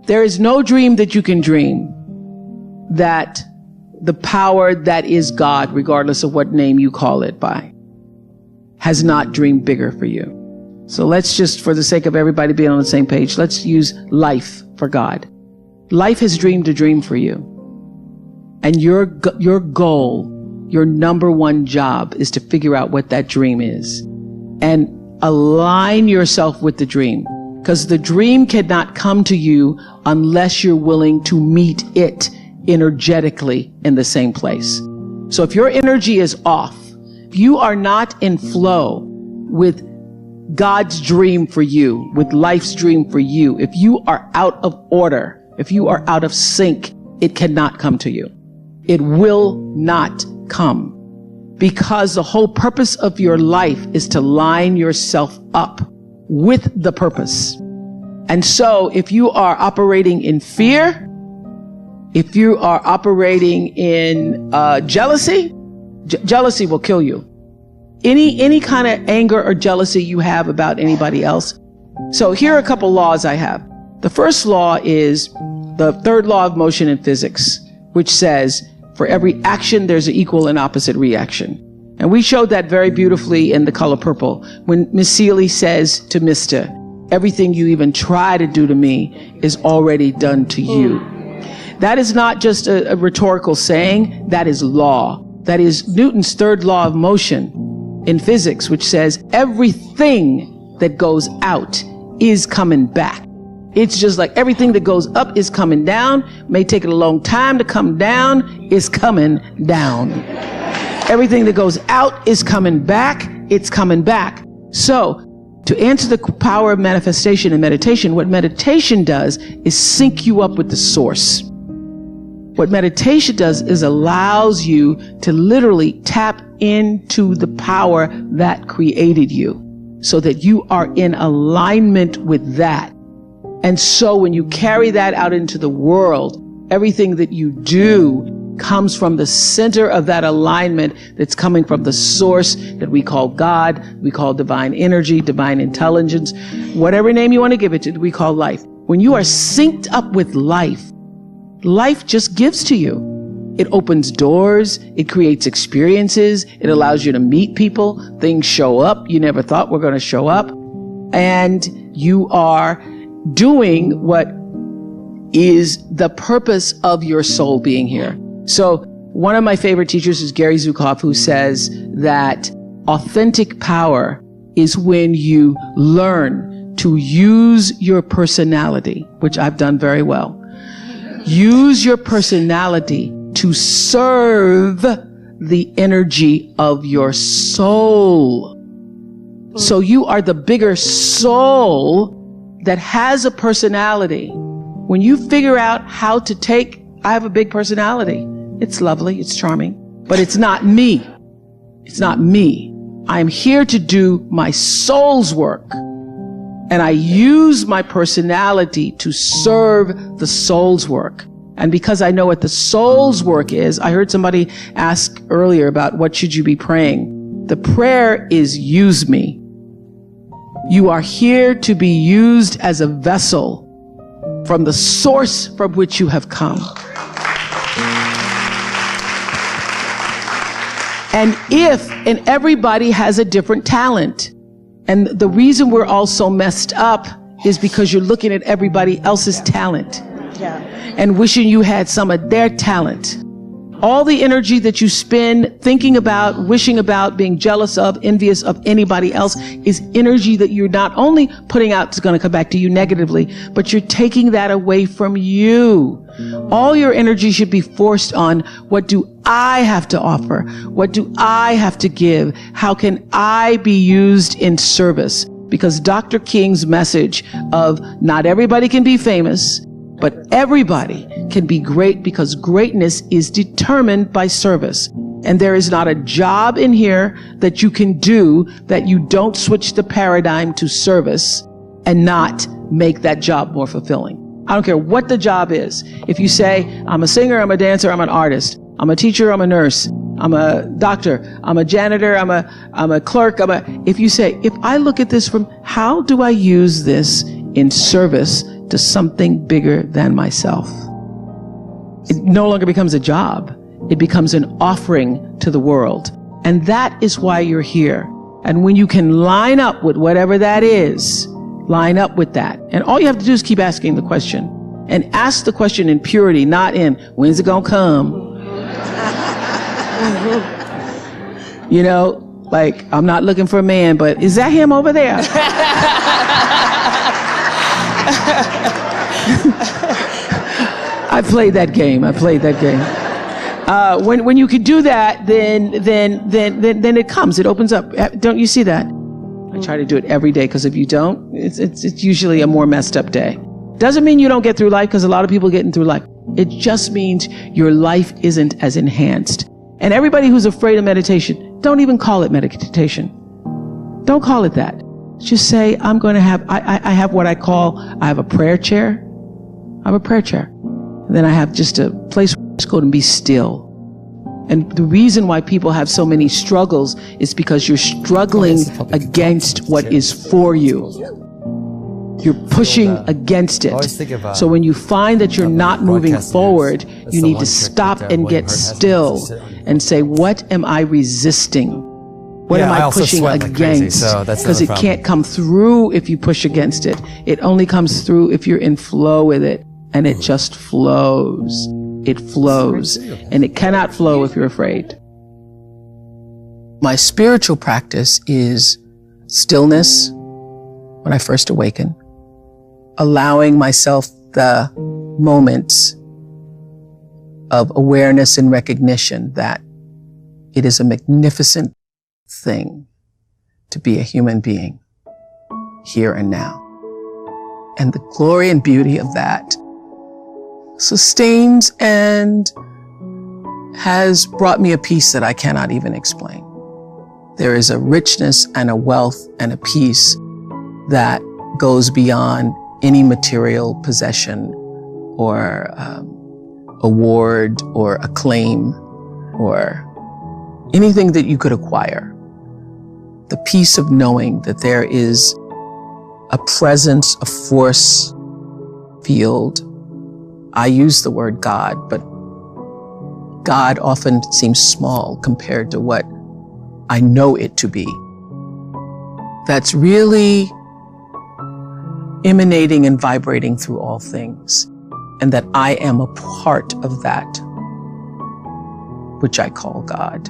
There is no dream that you can dream that the power that is God, regardless of what name you call it by, has not dreamed bigger for you. So let's just, for the sake of everybody being on the same page, let's use life for God. Life has dreamed a dream for you. And your goal, your number one job is to figure out what that dream is and align yourself with the dream, because the dream cannot come to you unless you're willing to meet it energetically in the same place. So if your energy is off, if you are not in flow with God's dream for you, with life's dream for you, if you are out of order, if you are out of sync, it cannot come to you. It will not come, because the whole purpose of your life is to line yourself up with the purpose. And so if you are operating in fear, if you are operating in jealousy, jealousy will kill you. Any kind of anger or jealousy you have about anybody else. So here are a couple laws I have. The first law is the third law of motion in physics, which says for every action, there's an equal and opposite reaction. And we showed that very beautifully in The Color Purple when Miss Seeley says to Mr., everything you even try to do to me is already done to you. That is not just a rhetorical saying. That is law. That is Newton's third law of motion in physics, which says everything that goes out is coming back. It's just like everything that goes up is coming down. May take it a long time to come down, is coming down. Everything that goes out is coming back. It's coming back. So to answer the power of manifestation and meditation, what meditation does is sync you up with the source. What meditation does is allows you to literally tap into the power that created you so that you are in alignment with that. And so when you carry that out into the world, everything that you do comes from the center of that alignment that's coming from the source that we call God, we call divine energy, divine intelligence, whatever name you want to give it to, we call life. When you are synced up with life, life just gives to you. It opens doors. It creates experiences. It allows you to meet people. Things show up you never thought were going to show up. And you are doing what is the purpose of your soul being here. So one of my favorite teachers is Gary Zukav, who says that authentic power is when you learn to use your personality, which I've done very well. Use your personality to serve the energy of your soul. So you are the bigger soul that has a personality. When you figure out how to I have a big personality. It's lovely, it's charming, but it's not me. It's not me. I am here to do my soul's work. And I use my personality to serve the soul's work. And because I know what the soul's work is, I heard somebody ask earlier about what should you be praying. The prayer is use me. You are here to be used as a vessel from the source from which you have come. And everybody has a different talent. And the reason we're all so messed up is because you're looking at everybody else's talent and wishing you had some of their talent. All the energy that you spend thinking about, wishing about, being jealous of, envious of anybody else is energy that you're not only putting out is going to come back to you negatively, but you're taking that away from you. All your energy should be forced on what do I have to offer? What do I have to give? How can I be used in service? Because Dr. King's message of not everybody can be famous, but everybody can be great, because greatness is determined by service. And there is not a job in here that you can do that you don't switch the paradigm to service and not make that job more fulfilling. I don't care what the job is. If you say, I'm a singer, I'm a dancer, I'm an artist, I'm a teacher, I'm a nurse, I'm a doctor, I'm a janitor, I'm a clerk, if you say, if I look at this from how do I use this in service to something bigger than myself. It no longer becomes a job. It becomes an offering to the world. And that is why you're here. And when you can line up with whatever that is, line up with that. And all you have to do is keep asking the question. And ask the question in purity, not in, when's it gonna come? You know, like, I'm not looking for a man, but is that him over there? I played that game. When you could do that, then it comes. It opens up. Don't you see that? I try to do it every day, because if you don't, it's usually a more messed up day. Doesn't mean you don't get through life, because a lot of people getting through life. It just means your life isn't as enhanced. And everybody who's afraid of meditation, don't even call it meditation. Don't call it that. Just say, I'm going to have, I have what I have a prayer chair. I have a prayer chair. And then I have just a place where I just go and be still. And the reason why people have so many struggles is because you're struggling against what is for you. You're pushing against it. So when you find that you're not moving forward, you need to stop and get still and say, what am I resisting? What am I pushing against? Because it can't come through if you push against it. It only comes through if you're in flow with it. And it just flows. It flows. And it cannot flow if you're afraid. My spiritual practice is stillness when I first awaken, allowing myself the moments of awareness and recognition that it is a magnificent thing to be a human being here and now. And the glory and beauty of that sustains and has brought me a peace that I cannot even explain. There is a richness and a wealth and a peace that goes beyond any material possession or award or acclaim or anything that you could acquire. The peace of knowing that there is a presence, a force field. I use the word God, but God often seems small compared to what I know it to be. That's really emanating and vibrating through all things, and that I am a part of that, which I call God.